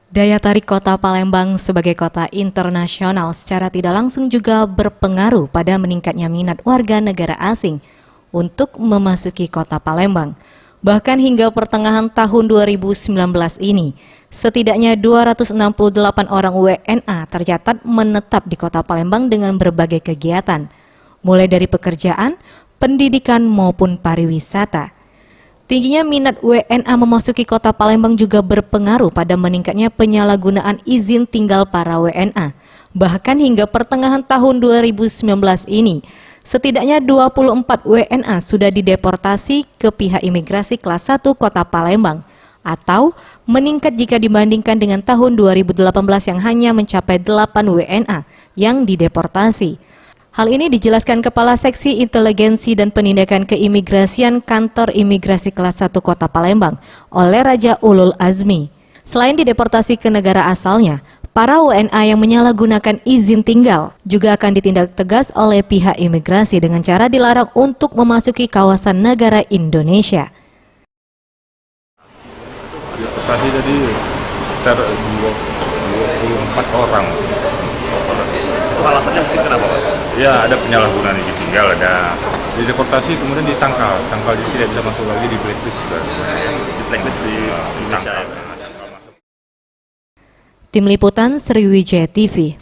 Daya tarik kota Palembang sebagai kota internasional secara tidak langsung juga berpengaruh pada meningkatnya minat warga negara asing untuk memasuki kota Palembang. Bahkan hingga pertengahan tahun 2019 ini, setidaknya 268 orang WNA tercatat menetap di kota Palembang dengan berbagai kegiatan, mulai dari pekerjaan, pendidikan maupun pariwisata. Tingginya minat WNA memasuki kota Palembang juga berpengaruh pada meningkatnya penyalahgunaan izin tinggal para WNA. Bahkan hingga pertengahan tahun 2019 ini, setidaknya 24 WNA sudah dideportasi ke pihak imigrasi kelas 1 kota Palembang, atau meningkat jika dibandingkan dengan tahun 2018 yang hanya mencapai 8 WNA yang dideportasi. Hal ini dijelaskan Kepala Seksi Inteligensi dan Penindakan Keimigrasian Kantor Imigrasi Kelas 1 Kota Palembang oleh Raja Ulul Azmi. Selain dideportasi ke negara asalnya, para WNA yang menyalahgunakan izin tinggal juga akan ditindak tegas oleh pihak imigrasi dengan cara dilarang untuk memasuki kawasan negara Indonesia. Deportasi tadi sekitar 24 orang. Itu alasannya mungkin kenapa, Pak? Ya, ada penyalahgunaan izin tinggal, ada dideportasi kemudian ditangkal jadi tidak bisa masuk lagi di blacklist. Di blacklist di Indonesia. Tim Liputan Sriwijaya TV.